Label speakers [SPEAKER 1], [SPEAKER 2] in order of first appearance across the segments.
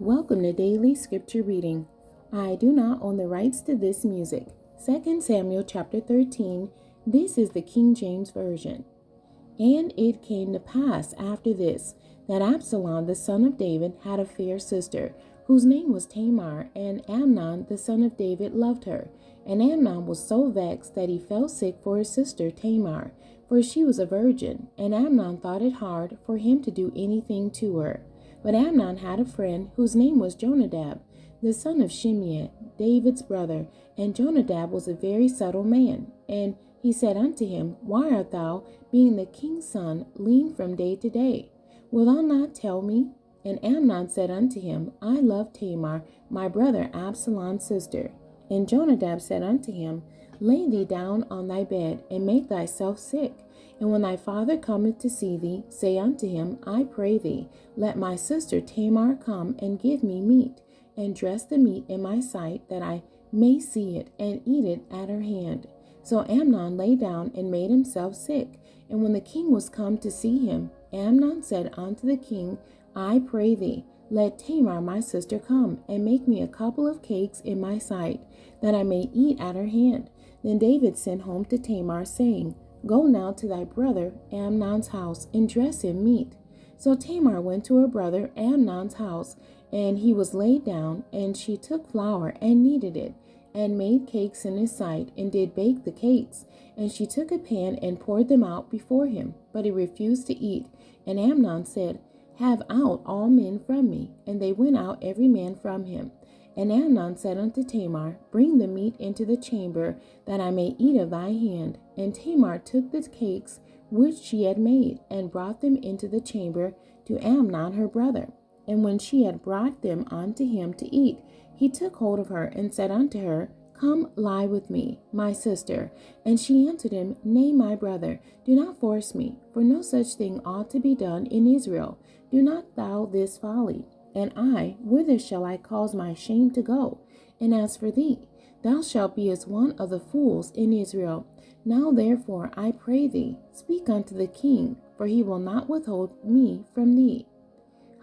[SPEAKER 1] Welcome to Daily Scripture Reading. I do not own the rights to this music. 2 Samuel chapter 13. This is the King James Version. And it came to pass after this, that Absalom the son of David had a fair sister, whose name was Tamar, and Amnon the son of David loved her. And Amnon was so vexed that he fell sick for his sister Tamar, for she was a virgin, and Amnon thought it hard for him to do anything to her. But Amnon had a friend whose name was Jonadab, the son of Shimeah, David's brother, and Jonadab was a very subtle man. And he said unto him, Why art thou, being the king's son, lean from day to day? Wilt thou not tell me? And Amnon said unto him, I love Tamar, my brother Absalom's sister. And Jonadab said unto him, Lay thee down on thy bed, and make thyself sick. And when thy father cometh to see thee, say unto him, I pray thee, let my sister Tamar come and give me meat, and dress the meat in my sight, that I may see it, and eat it at her hand. So Amnon lay down and made himself sick. And when the king was come to see him, Amnon said unto the king, I pray thee, let Tamar my sister come, and make me a couple of cakes in my sight, that I may eat at her hand. Then David sent home to Tamar, saying, Go now to thy brother Amnon's house, and dress him meat. So Tamar went to her brother Amnon's house, and he was laid down, and she took flour and kneaded it, and made cakes in his sight, and did bake the cakes. And she took a pan and poured them out before him, but he refused to eat. And Amnon said, Have out all men from me. And they went out every man from him. And Amnon said unto Tamar, Bring the meat into the chamber, that I may eat of thy hand. And Tamar took the cakes which she had made, and brought them into the chamber to Amnon her brother. And when she had brought them unto him to eat, he took hold of her, and said unto her, Come lie with me, my sister. And she answered him, Nay, my brother, do not force me, for no such thing ought to be done in Israel. Do not thou this folly. And I, whither shall I cause my shame to go? And as for thee, thou shalt be as one of the fools in Israel. Now therefore, I pray thee, speak unto the king, for he will not withhold me from thee.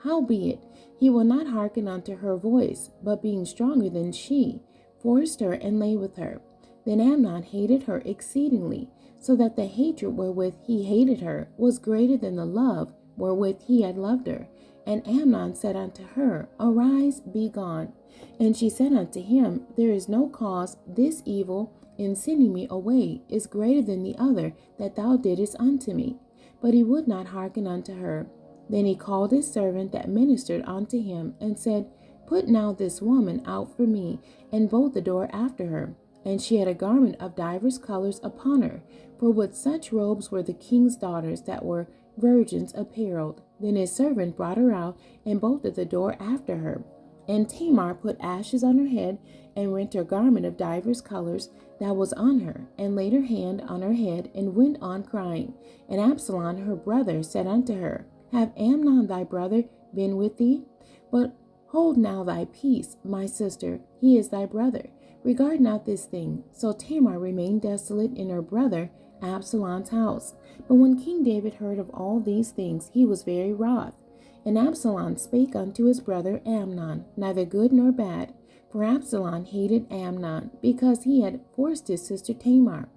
[SPEAKER 1] Howbeit, he will not hearken unto her voice, but being stronger than she, forced her and lay with her. Then Amnon hated her exceedingly, so that the hatred wherewith he hated her was greater than the love wherewith he had loved her. And Amnon said unto her, Arise, be gone. And she said unto him, There is no cause. This evil in sending me away is greater than the other that thou didst unto me. But he would not hearken unto her. Then he called his servant that ministered unto him, and said, Put now this woman out for me, and bolt the door after her. And she had a garment of divers colors upon her, for with such robes were the king's daughters that were virgins apparelled. Then his servant brought her out, and bolted the door after her. And Tamar put ashes on her head, and rent her garment of divers colors that was on her, and laid her hand on her head, and went on crying. And Absalom her brother said unto her, Have Amnon thy brother been with thee? But hold now thy peace, my sister, he is thy brother. Regard not this thing. So Tamar remained desolate in her brother Absalom's house. But when King David heard of all these things, he was very wroth. And Absalom spake unto his brother Amnon, neither good nor bad. For Absalom hated Amnon, because he had forced his sister Tamar.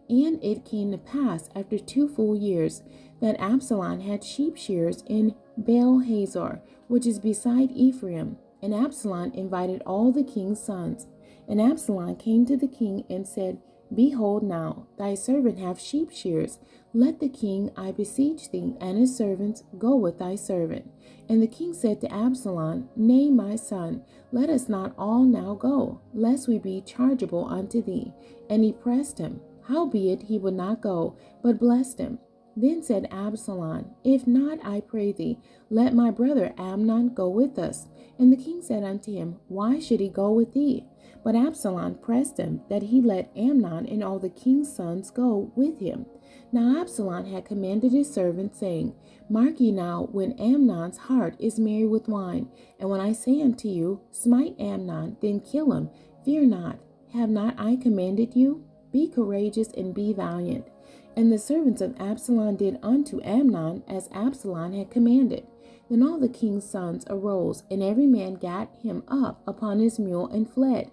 [SPEAKER 1] And it came to pass after 2 full years, that Absalom had sheep shearers in Baal Hazor, which is beside Ephraim. And Absalom invited all the king's sons. And Absalom came to the king and said, Behold now, thy servant hath sheep shearers. Let the king, I beseech thee, and his servants go with thy servant. And the king said to Absalom, Nay, my son, let us not all now go, lest we be chargeable unto thee. And he pressed him. Howbeit he would not go, but blessed him. Then said Absalom, If not, I pray thee, let my brother Amnon go with us. And the king said unto him, Why should he go with thee? But Absalom pressed him, that he let Amnon and all the king's sons go with him. Now Absalom had commanded his servants, saying, Mark ye now, when Amnon's heart is merry with wine, and when I say unto you, Smite Amnon, then kill him, fear not. Have not I commanded you? Be courageous and be valiant. And the servants of Absalom did unto Amnon as Absalom had commanded. Then all the king's sons arose, and every man gat him up upon his mule and fled.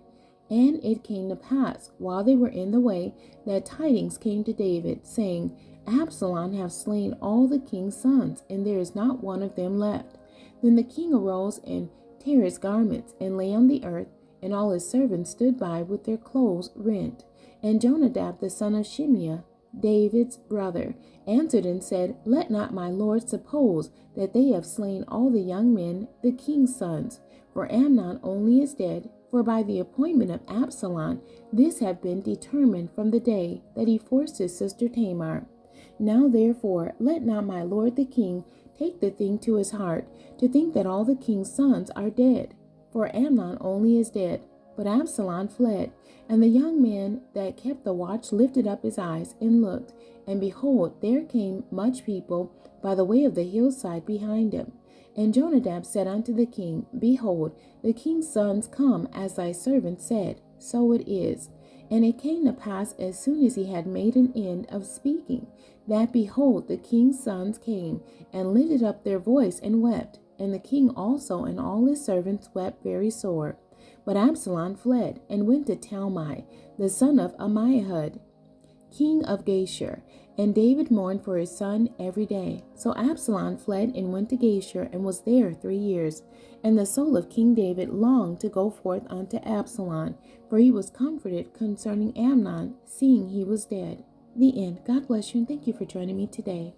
[SPEAKER 1] And it came to pass, while they were in the way, that tidings came to David, saying, Absalom hath slain all the king's sons, and there is not one of them left. Then the king arose and tare his garments, and lay on the earth, and all his servants stood by with their clothes rent. And Jonadab the son of Shimeah, David's brother, answered and said, Let not my lord suppose that they have slain all the young men, the king's sons. For Amnon only is dead, for by the appointment of Absalom this have been determined from the day that he forced his sister Tamar. Now therefore let not my lord the king take the thing to his heart, to think that all the king's sons are dead. For Amnon only is dead, but Absalom fled. And the young man that kept the watch lifted up his eyes and looked, and behold, there came much people by the way of the hillside behind him. And Jonadab said unto the king, Behold, the king's sons come, as thy servant said, so it is. And it came to pass, as soon as he had made an end of speaking, that, behold, the king's sons came, and lifted up their voice and wept. And the king also and all his servants wept very sore. But Absalom fled, and went to Talmai, the son of Ammihud, king of Geshur. And David mourned for his son every day. So Absalom fled and went to Geshur, and was there 3 years. And the soul of King David longed to go forth unto Absalom, for he was comforted concerning Amnon, seeing he was dead. The end. God bless you, and thank you for joining me today.